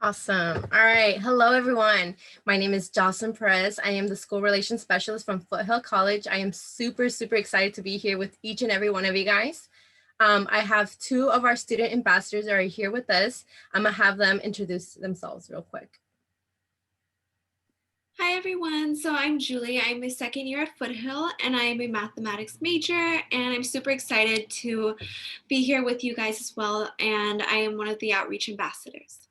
Awesome. All right. Hello, everyone. My name is Jocelyn Perez. I am the School Relations Specialist from Foothill College. I am super excited to be here with each and every one of you guys. I have two of our student ambassadors that are here with us. I'm going to have them introduce themselves real quick. Hi everyone, so I'm Julie. I'm a second year at Foothill and I'm a mathematics major, and I'm super excited to be here with you guys as well, and I am one of the outreach ambassadors.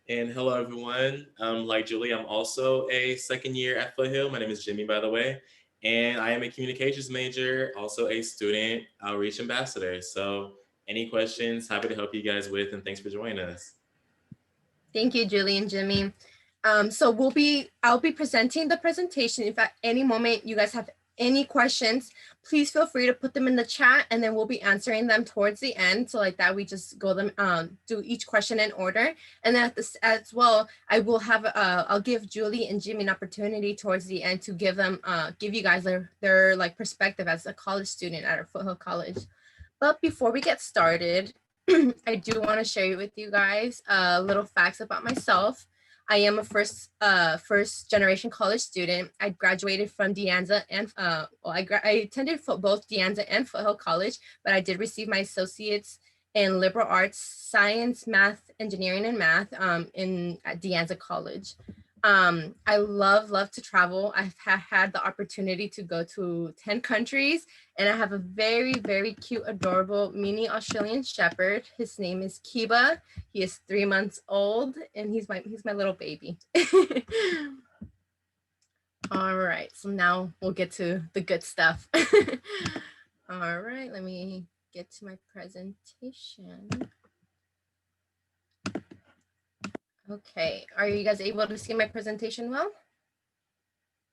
And hello everyone, like Julie, I'm also a second year at Foothill. My name is Jimmy, by the way, and I am a communications major, also a student outreach ambassador. So any questions, happy to help you guys with, and thanks for joining us. Thank you, Julie and Jimmy. So I'll be presenting the presentation. If at any moment you guys have any questions, please feel free to put them in the chat, and then we'll be answering them towards the end. So like that, we just go them do each question in order. And then at this as well, I will have I'll give Julie and Jimmy an opportunity towards the end to give you guys their like perspective as a college student at our Foothill College. But before we get started, I do want to share with you guys little facts about myself. I am a first generation college student. I graduated from De Anza and I attended both De Anza and Foothill College, but I did receive my associates in liberal arts, science, math, engineering, and math at De Anza College. I love to travel. I've had the opportunity to go to 10 countries, and I have a very cute, adorable mini Australian Shepherd. His name is Kiba. He is 3 months old, and he's my little baby. All right, so now we'll get to the good stuff. All right, let me get to my presentation. Okay, are you guys able to see my presentation well?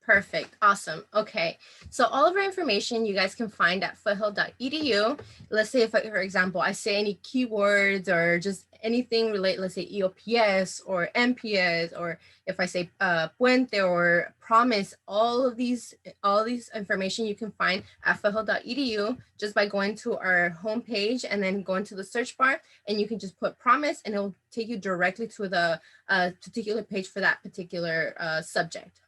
Perfect, awesome. Okay, so all of our information you guys can find at foothill.edu. Let's say if, for example, I say any keywords or just anything related, let's say EOPS or MPS, or if I say puente or promise, all these information you can find at foothill.edu just by going to our homepage and then going to the search bar, and you can just put promise and it will take you directly to the particular page for that particular subject.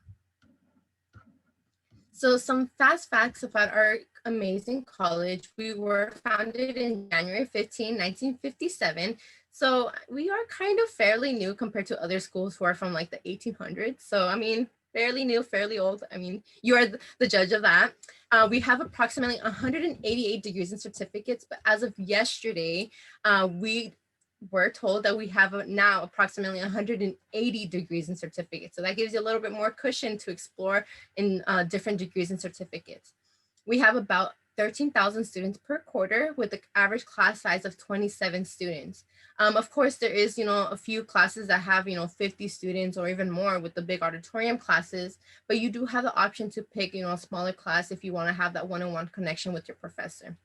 So some fast facts about our amazing college. We were founded in January 15, 1957. So we are kind of fairly new compared to other schools who are from like the 1800s. So, I mean, fairly new, fairly old. I mean, you are the judge of that. We have approximately 188 degrees and certificates, but as of yesterday, we're told that we have now approximately 180 degrees and certificates. So that gives you a little bit more cushion to explore in different degrees and certificates. We have about 13,000 students per quarter with an average class size of 27 students. Of course, there is, a few classes that have, 50 students or even more with the big auditorium classes, but you do have the option to pick, a smaller class if you want to have that one-on-one connection with your professor.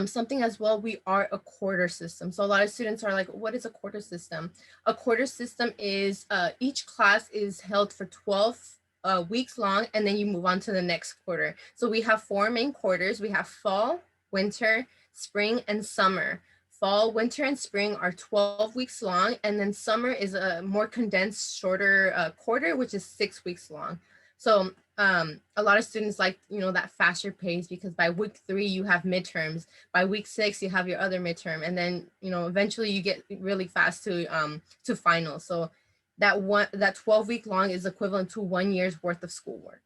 Something as well, we are a quarter system. So a lot of students are like, what is a quarter system? A quarter system is each class is held for 12 weeks long, and then you move on to the next quarter. So we have 4 main quarters. We have fall, winter, spring, and summer. Fall, winter, and spring are 12 weeks long, and then summer is a more condensed, shorter quarter, which is 6 weeks long. So a lot of students like, that faster pace, because by week 3 you have midterms, by week 6 you have your other midterm, and then, eventually you get really fast to finals. So that 12-week long is equivalent to 1 year's worth of schoolwork.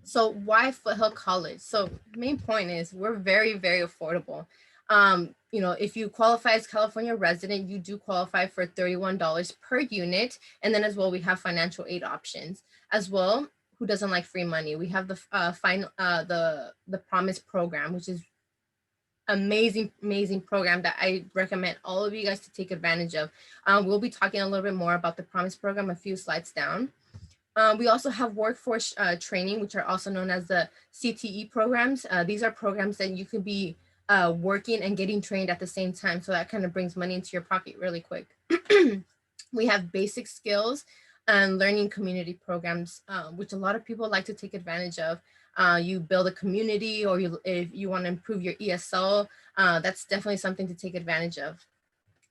So why Foothill College? So main point is we're very affordable. If you qualify as California resident, you do qualify for $31 per unit. And then as well, we have financial aid options as well. Who doesn't like free money? We have the Promise program, which is amazing program that I recommend all of you guys to take advantage of. We'll be talking a little bit more about the Promise program a few slides down. We also have workforce training, which are also known as the CTE programs. These are programs that you could be working and getting trained at the same time. So that kind of brings money into your pocket really quick. We have basic skills and learning community programs, which a lot of people like to take advantage of. you build a community, or if you want to improve your ESL, that's definitely something to take advantage of.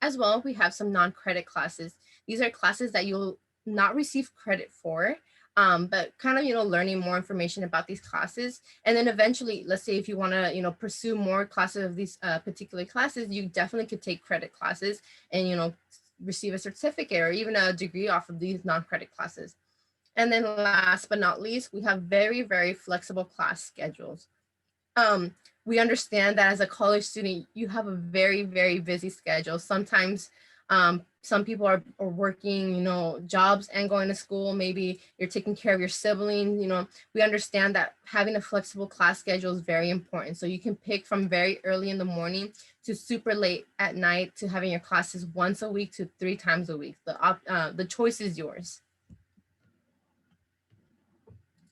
As well, we have some non-credit classes. These are classes that you'll not receive credit for, but kind of, learning more information about these classes. And then eventually, let's say if you want to, pursue more classes of these particular classes, you definitely could take credit classes and, receive a certificate or even a degree off of these non-credit classes. And then last but not least, we have very, very flexible class schedules. We understand that as a college student, you have a very, very busy schedule. Sometimes some people are working, jobs and going to school. Maybe you're taking care of your siblings. We understand that having a flexible class schedule is very important. So you can pick from very early in the morning to super late at night, to having your classes once a week to 3 times a week. The choice is yours.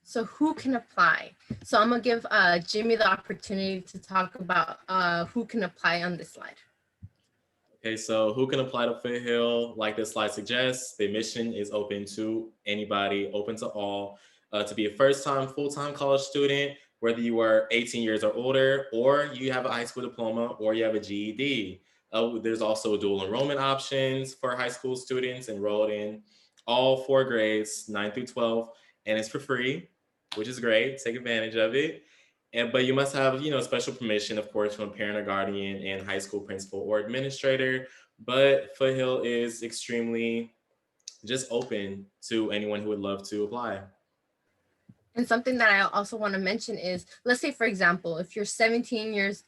So who can apply? So I'm gonna give Jimmy the opportunity to talk about who can apply on this slide. Okay, so who can apply to Foothill? Like this slide suggests, the admission is open to anybody, open to all. To be a first-time full-time college student, whether you are 18 years or older, or you have a high school diploma, or you have a GED. There's also dual enrollment options for high school students enrolled in all 4 grades, 9 through 12, and it's for free, which is great. Take advantage of it. But you must have, special permission, of course, from a parent or guardian and high school principal or administrator. But Foothill is extremely just open to anyone who would love to apply. And something that I also want to mention is, let's say, for example, if you're 17 years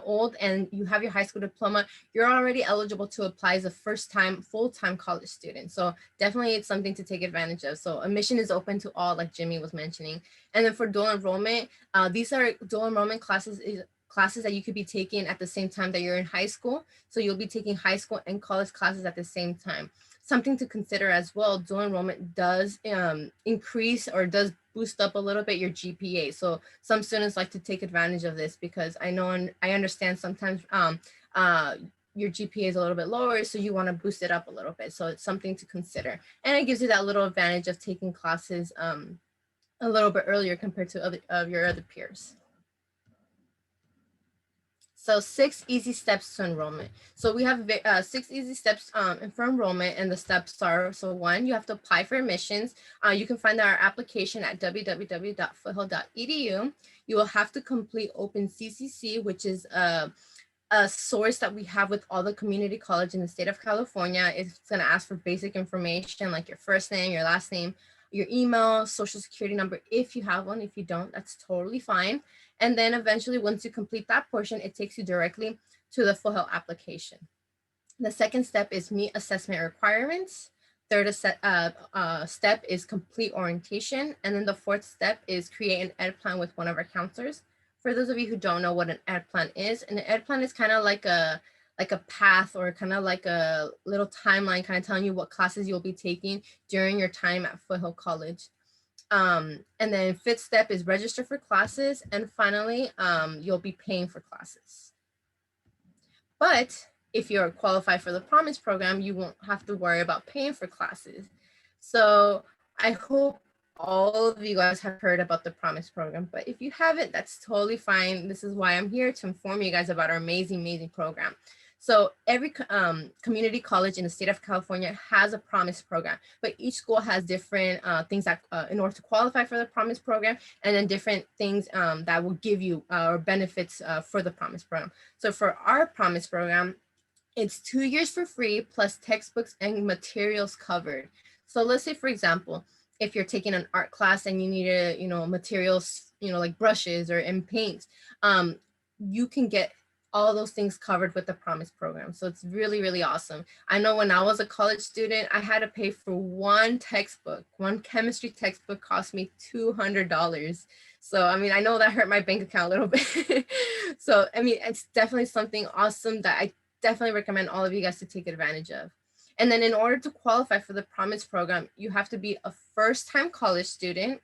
old and you have your high school diploma, you're already eligible to apply as a first-time full-time college student. So definitely it's something to take advantage of. So admission is open to all, like Jimmy was mentioning. And then for dual enrollment, these are dual enrollment classes that you could be taking at the same time that you're in high school. So you'll be taking high school and college classes at the same time. Something to consider as well, dual enrollment does increase or does boost up a little bit your GPA. So some students like to take advantage of this, because I know and I understand sometimes your GPA is a little bit lower, so you want to boost it up a little bit. So it's something to consider. And it gives you that little advantage of taking classes a little bit earlier compared to your other peers. So 6 easy steps to enrollment. So we have 6 easy steps for enrollment, and the steps are, so 1, you have to apply for admissions. You can find our application at www.foothill.edu. You will have to complete OpenCCC, which is a source that we have with all the community college in the state of California. It's going to ask for basic information like your first name, your last name, your email, social security number, if you have one. If you don't, that's totally fine. And then eventually, once you complete that portion, it takes you directly to the Foothill application. The second step is meet assessment requirements. Third step is complete orientation. And then the fourth step is create an ed plan with one of our counselors. For those of you who don't know what an ed plan is, an ed plan is kind of like a path, or kind of like a little timeline, kind of telling you what classes you'll be taking during your time at Foothill College. And then fifth step is register for classes. And finally, you'll be paying for classes. But if you're qualified for the Promise program, you won't have to worry about paying for classes. So I hope all of you guys have heard about the Promise program, but if you haven't, that's totally fine. This is why I'm here, to inform you guys about our amazing, amazing program. So every community college in the state of California has a Promise program, but each school has different things that in order to qualify for the Promise program, and then different things that will give you or benefits for the Promise program. So for our Promise program, it's 2 years for free plus textbooks and materials covered. So let's say, for example, if you're taking an art class and you need materials, like brushes or and paint, you can get all those things covered with the Promise program. So it's really, really awesome. I know when I was a college student, I had to pay for one textbook. One chemistry textbook cost me $200. So, I mean, I know that hurt my bank account a little bit. So, I mean, it's definitely something awesome that I definitely recommend all of you guys to take advantage of. And then in order to qualify for the Promise program, you have to be a first-time college student.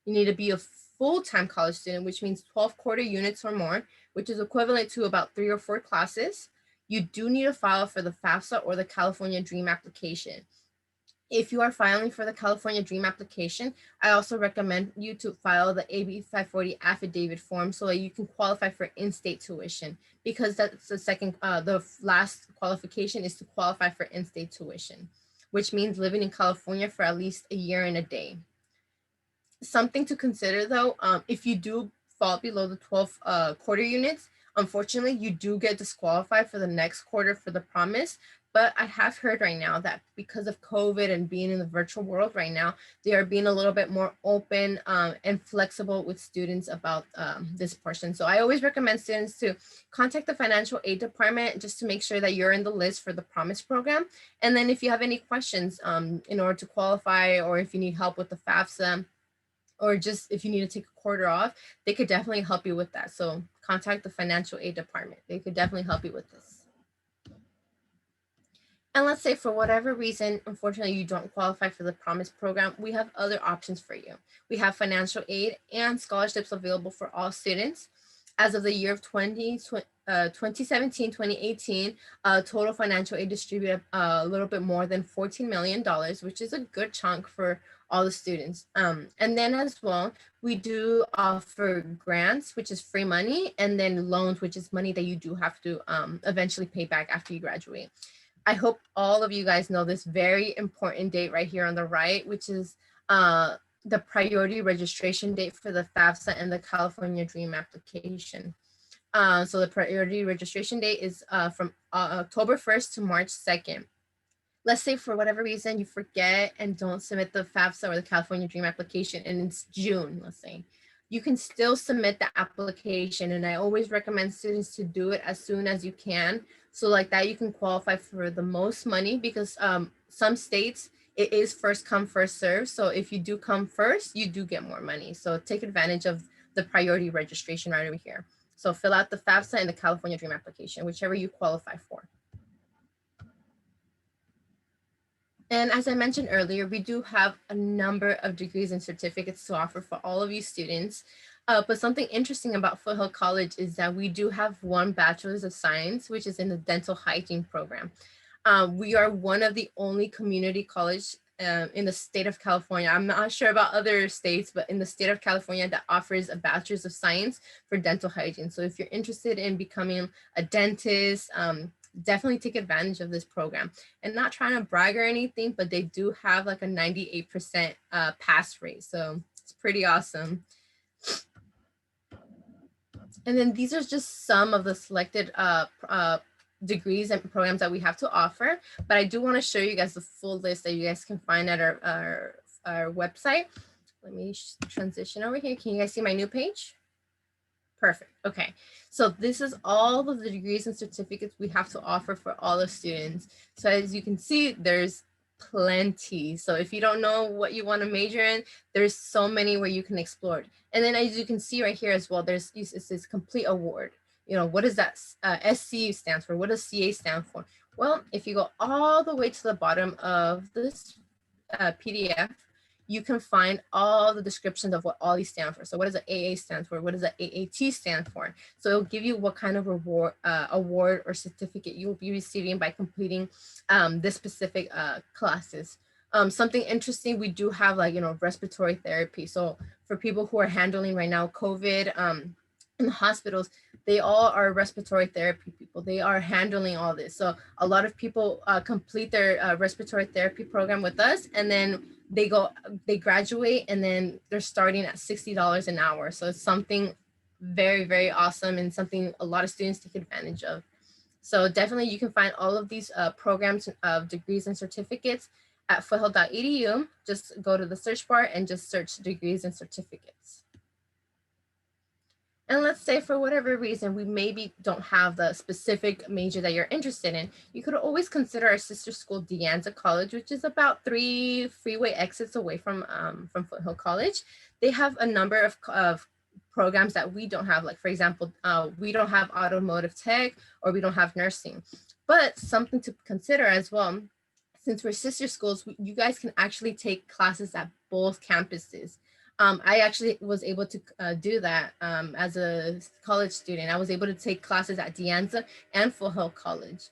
You need to be a full-time college student, which means 12 quarter units or more, which is equivalent to about 3 or 4 classes. You do need to file for the FAFSA or the California Dream application. If you are filing for the California Dream application, I also recommend you to file the AB 540 affidavit form so that you can qualify for in-state tuition, because that's the last qualification is to qualify for in-state tuition, which means living in California for at least a year and a day. Something to consider though, if you do fall below the 12 quarter units, unfortunately, you do get disqualified for the next quarter for the promise. But I have heard right now that because of COVID and being in the virtual world right now, they are being a little bit more open and flexible with students about this portion. So I always recommend students to contact the financial aid department just to make sure that you're in the list for the promise program. And then if you have any questions in order to qualify, or if you need help with the FAFSA, or just if you need to take a quarter off, they could definitely help you with that. So contact the financial aid department. They could definitely help you with this. And let's say for whatever reason, unfortunately, you don't qualify for the Promise program, we have other options for you. We have financial aid and scholarships available for all students. As of the year of 2017, 2018, total financial aid distributed a little bit more than $14 million, which is a good chunk for all the students. And then as well, we do offer grants, which is free money, and then loans, which is money that you do have to eventually pay back after you graduate. I hope all of you guys know this very important date right here on the right, which is the priority registration date for the FAFSA and the California Dream application. So the priority registration date is from October 1st to March 2nd. Let's say for whatever reason you forget and don't submit the FAFSA or the California Dream application and it's June, let's say. You can still submit the application, and I always recommend students to do it as soon as you can. So like that you can qualify for the most money, because some states it is first come first serve. So if you do come first, you do get more money. So take advantage of the priority registration right over here. So fill out the FAFSA and the California Dream application, whichever you qualify for. And as I mentioned earlier, we do have a number of degrees and certificates to offer for all of you students. But something interesting about Foothill College is that we do have one Bachelor's of Science, which is in the dental hygiene program. We are one of the only community college in the state of California. I'm not sure about other states, but in the state of California that offers a Bachelor's of Science for dental hygiene. So if you're interested in becoming a dentist, definitely take advantage of this program. And not trying to brag or anything, but they do have like a 98% pass rate. So it's pretty awesome. And then these are just some of the selected degrees and programs that we have to offer. But I do want to show you guys the full list that you guys can find at our website. Let me transition over here. Can you guys see my new page? Perfect. Okay. So this is all of the degrees and certificates we have to offer for all the students. So as you can see, there's plenty. So if you don't know what you want to major in, there's so many where you can explore. And then as you can see right here as well, there's this complete award. You know, what does that SCU stands for? What does CA stand for? Well, if you go all the way to the bottom of this PDF, you can find all the descriptions of what all these stand for. So what does the AA stand for? What does the AAT stand for? So it'll give you what kind of award or certificate you will be receiving by completing this specific classes. Something interesting, we do have like, respiratory therapy. So for people who are handling right now COVID in the hospitals, they all are respiratory therapy people. They are handling all this. So a lot of people complete their respiratory therapy program with us, and then they graduate, and then they're starting at $60 an hour. So it's something very, very awesome, and something a lot of students take advantage of. So definitely you can find all of these programs of degrees and certificates at foothill.edu. Just go to the search bar and just search degrees and certificates. And let's say for whatever reason, we maybe don't have the specific major that you're interested in, you could always consider our sister school, De Anza College, which is about 3 freeway exits away from Foothill College. They have a number of programs that we don't have. Like, for example, we don't have automotive tech, or we don't have nursing. But something to consider as well, since we're sister schools, you guys can actually take classes at both campuses. I actually was able to do that as a college student. I was able to take classes at De Anza and Foothill College.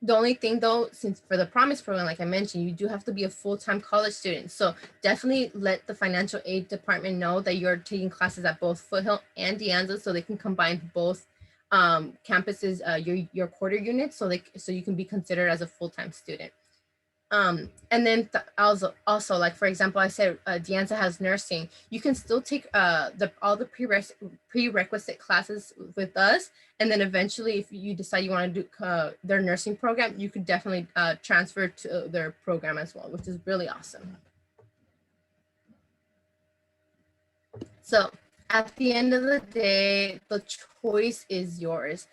The only thing though, since for the Promise program, like I mentioned, you do have to be a full-time college student. So definitely let the financial aid department know that you're taking classes at both Foothill and De Anza, so they can combine both campuses, your quarter units, so you can be considered as a full-time student. And then also, like for example, I said De Anza has nursing. You can still take all the prerequisite classes with us, and then eventually, if you decide you want to do their nursing program, you could definitely transfer to their program as well, which is really awesome. So at the end of the day, the choice is yours.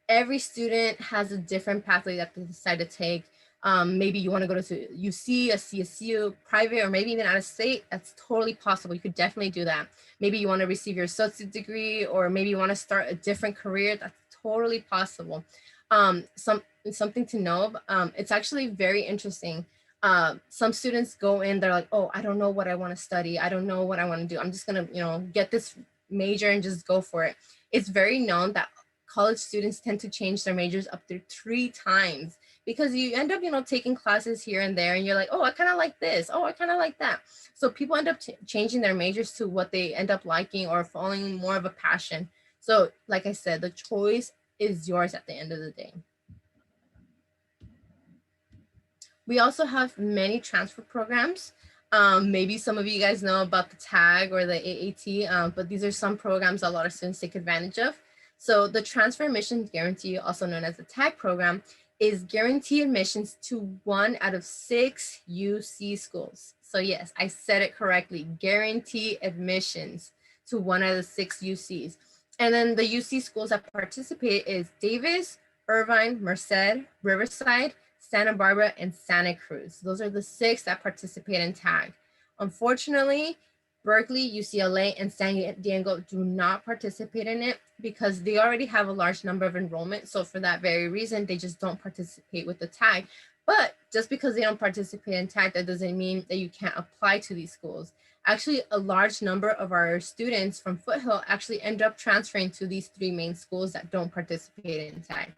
Every student has a different pathway that they decide to take. Maybe you want to go to UC, a CSU, private, or maybe even out of state. That's totally possible. You could definitely do that. Maybe you want to receive your associate degree, or maybe you want to start a different career. That's totally possible. Something to know, it's actually very interesting. Some students go in, they're like, oh, I don't know what I want to study. I don't know what I want to do. I'm just going to, get this major and just go for it. It's very known that college students tend to change their majors up to 3 times, because you end up, taking classes here and there, and you're like, oh, I kind of like this. Oh, I kind of like that. So people end up changing their majors to what they end up liking or following more of a passion. So like I said, the choice is yours at the end of the day. We also have many transfer programs. Maybe some of you guys know about the TAG or the AAT, but these are some programs a lot of students take advantage of. So the Transfer Admissions Guarantee, also known as the TAG program, is guaranteed admissions to 1 out of 6 UC schools. So yes, I said it correctly, guarantee admissions to 1 out of 6 UCs. And then the UC schools that participate is Davis, Irvine, Merced, Riverside, Santa Barbara, and Santa Cruz. Those are the 6 that participate in TAG. Unfortunately, Berkeley, UCLA, and San Diego do not participate in it because they already have a large number of enrollment. So for that very reason, they just don't participate with the TAG. But just because they don't participate in TAG, that doesn't mean that you can't apply to these schools. Actually, a large number of our students from Foothill actually end up transferring to these 3 main schools that don't participate in TAG.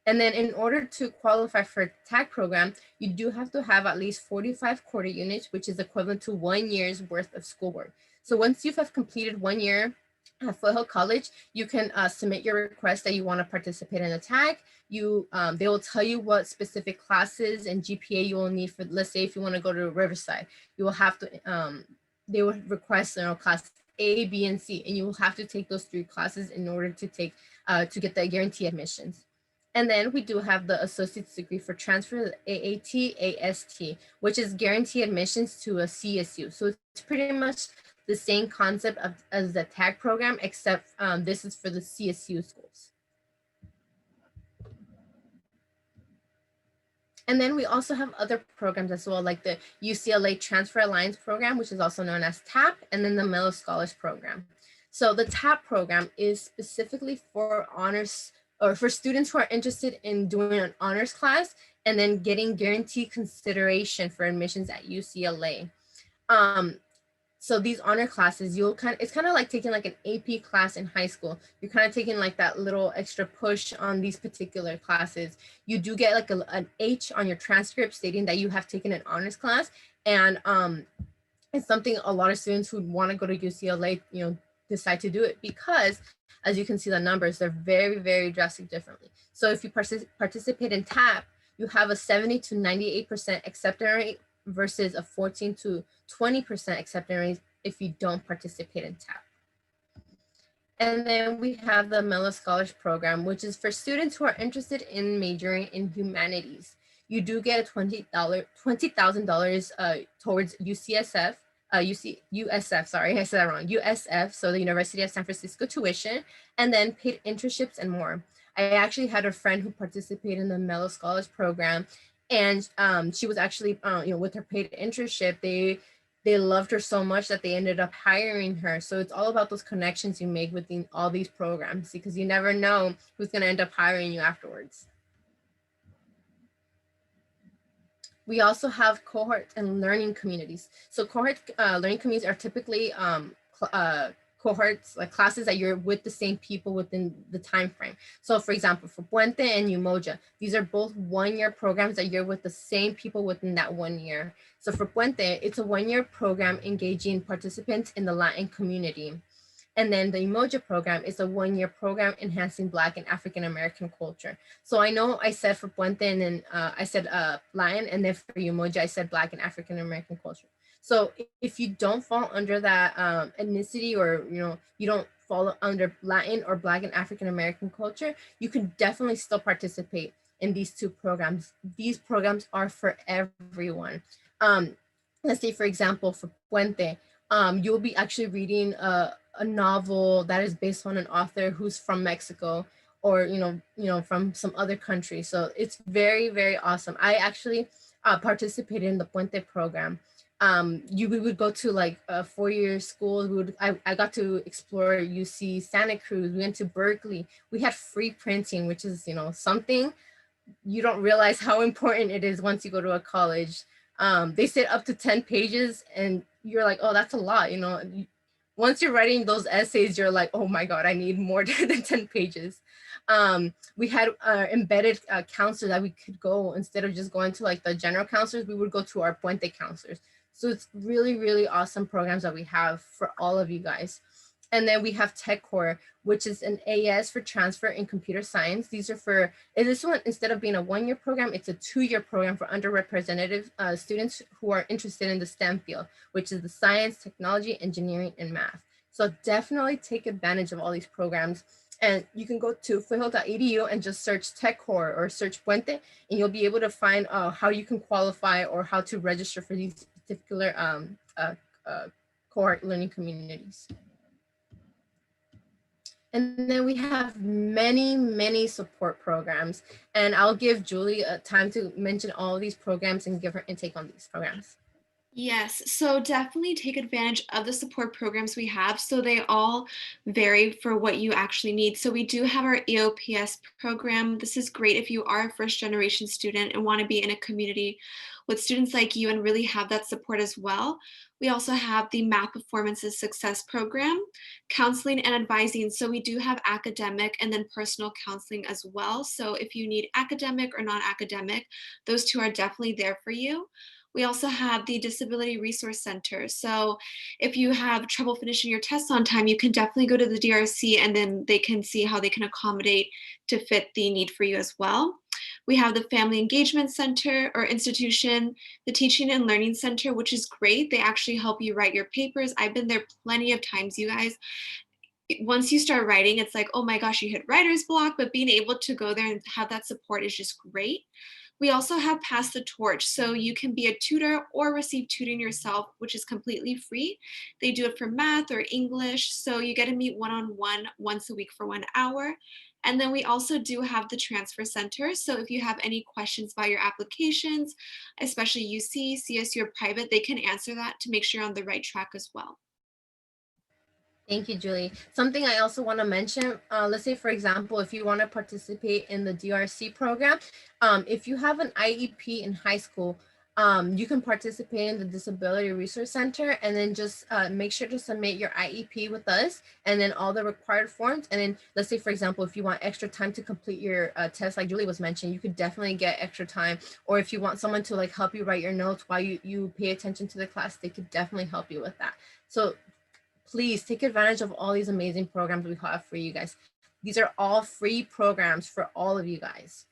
And then in order to qualify for a TAG program, you do have to have at least 45 quarter units, which is equivalent to 1 year's worth of schoolwork. So once you have completed 1 year at Foothill College, you can submit your request that you want to participate in a TAG. They will tell you what specific classes and GPA you will need for, let's say if you want to go to Riverside, you will have to, they will request class A, B, and C, and you will have to take those 3 classes in order to to get the guarantee admissions. And then we do have the associate's degree for transfer, AAT, AST, which is guarantee admissions to a CSU. So it's pretty much the same concept as the TAG program, except this is for the CSU schools. And then we also have other programs as well, like the UCLA Transfer Alliance program, which is also known as TAP, and then the Mellow Scholars program. So the TAP program is specifically for honors, or for students who are interested in doing an honors class and then getting guaranteed consideration for admissions at UCLA. So these honor classes, it's kind of like taking like an AP class in high school. You're kind of taking like that little extra push on these particular classes. You do get like an H on your transcript stating that you have taken an honors class. And it's something a lot of students who want to go to UCLA, decide to do it because, as you can see the numbers, they're very, very drastic differently. So if you participate in TAP, you have a 70 to 98% acceptance rate versus a 14 to 20% acceptance rate if you don't participate in TAP. And then we have the Mellow Scholars program, which is for students who are interested in majoring in humanities. You do get a $20,000 towards USF, sorry, I said that wrong, USF, so the University of San Francisco tuition, and then paid internships and more. I actually had a friend who participated in the Mellow Scholars program, and she was actually, with her paid internship, they loved her so much that they ended up hiring her. So it's all about those connections you make within all these programs, because you never know who's going to end up hiring you afterwards. We also have cohort and learning communities. So cohort learning communities are typically cohorts, like classes that you're with the same people within the time frame. So for example, for Puente and Umoja, these are both 1-year programs that you're with the same people within that 1 year. So for Puente, it's a 1-year program engaging participants in the Latin community. And then the Umoja program is a 1-year program enhancing Black and African American culture. So I know I said for Puente and then I said Latin, and then for Umoja, I said Black and African American culture. So if you don't fall under that ethnicity, or you don't fall under Latin or Black and African American culture, you can definitely still participate in these 2 programs. These programs are for everyone. Let's say, for example, for Puente, you'll be actually reading a novel that is based on an author who's from Mexico, or from some other country. So it's very, very awesome. I actually participated in the Puente program. We would go to like a 4-year school. I got to explore UC Santa Cruz. We went to Berkeley. We had free printing, which is something you don't realize how important it is once you go to a college. They said up to 10 pages, and you're like, oh, that's a lot. Once you're writing those essays, you're like, oh my God, I need more than 10 pages. We had embedded counselors that we could go, instead of just going to like the general counselors, we would go to our Puente counselors. So it's really, really awesome programs that we have for all of you guys. And then we have Cohort, which is an AS for transfer in computer science. These are for, and this one, instead of being a 1-year program, it's a 2-year program for underrepresented students who are interested in the STEM field, which is the science, technology, engineering, and math. So definitely take advantage of all these programs. And you can go to foothill.edu and just search Cohort or search Puente, and you'll be able to find how you can qualify or how to register for these particular cohort learning communities. And then we have many, many support programs. And I'll give Julie time to mention all of these programs and give her intake on these programs. Yes, so definitely take advantage of the support programs we have. So they all vary for what you actually need. So we do have our EOPS program. This is great if you are a first-generation student and want to be in a community with students like you and really have that support as well. We also have the Math Performances Success Program, counseling and advising. So we do have academic and then personal counseling as well. So if you need academic or non-academic, those 2 are definitely there for you. We also have the Disability Resource Center. So if you have trouble finishing your tests on time, you can definitely go to the DRC, and then they can see how they can accommodate to fit the need for you as well. We have the Family Engagement Center or institution, the Teaching and Learning Center, which is great. They actually help you write your papers. I've been there plenty of times, you guys. Once you start writing, it's like, oh my gosh, you hit writer's block, but being able to go there and have that support is just great. We also have Pass the Torch, so you can be a tutor or receive tutoring yourself, which is completely free. They do it for math or English, so you get to meet one-on-one once a week for 1 hour. And then we also do have the Transfer Center, so if you have any questions about your applications, especially UC, CSU, or private, they can answer that to make sure you're on the right track as well. Thank you, Julie. Something I also want to mention, let's say, for example, if you want to participate in the DRC program, if you have an IEP in high school, you can participate in the Disability Resource Center, and then just make sure to submit your IEP with us and then all the required forms. And then let's say, for example, if you want extra time to complete your test, like Julie was mentioning, you could definitely get extra time. Or if you want someone to like help you write your notes while you pay attention to the class, they could definitely help you with that. So please take advantage of all these amazing programs we have for you guys. These are all free programs for all of you guys.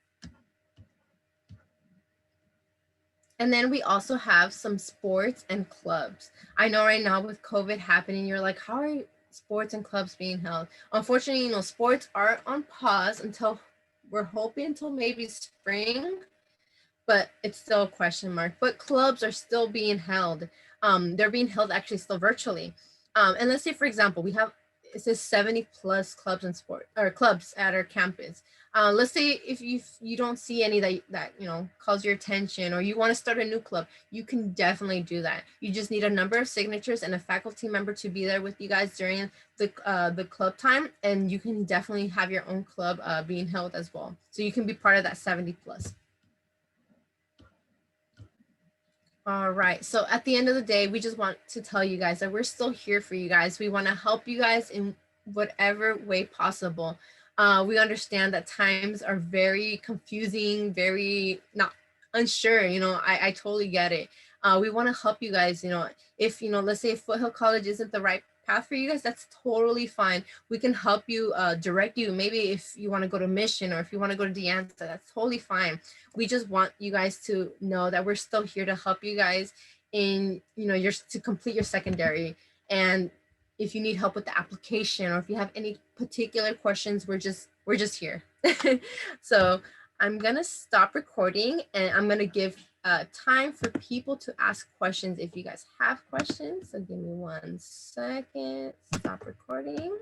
And then we also have some sports and clubs. I know right now with COVID happening, you're like, how are sports and clubs being held? Unfortunately, sports are on pause until, we're hoping until maybe spring, but it's still a question mark. But clubs are still being held. They're being held actually still virtually. And let's say, for example, it says 70 plus clubs and clubs at our campus. Let's say if you don't see any that calls your attention, or you want to start a new club, you can definitely do that. You just need a number of signatures and a faculty member to be there with you guys during the club time, and you can definitely have your own club being held as well. So you can be part of that 70 plus. All right. So at the end of the day, we just want to tell you guys that we're still here for you guys. We want to help you guys in whatever way possible. We understand that times are very confusing, very not unsure. I totally get it. We want to help you guys. If, let's say Foothill College isn't the right path for you guys, that's totally fine. We can help you, direct you. Maybe if you want to go to Mission or if you want to go to Deanza, that's totally fine. We just want you guys to know that we're still here to help you guys in, to complete your secondary. And if you need help with the application or if you have any particular questions, we're just here. So I'm gonna stop recording and I'm gonna give time for people to ask questions if you guys have questions. So give me 1 second, stop recording.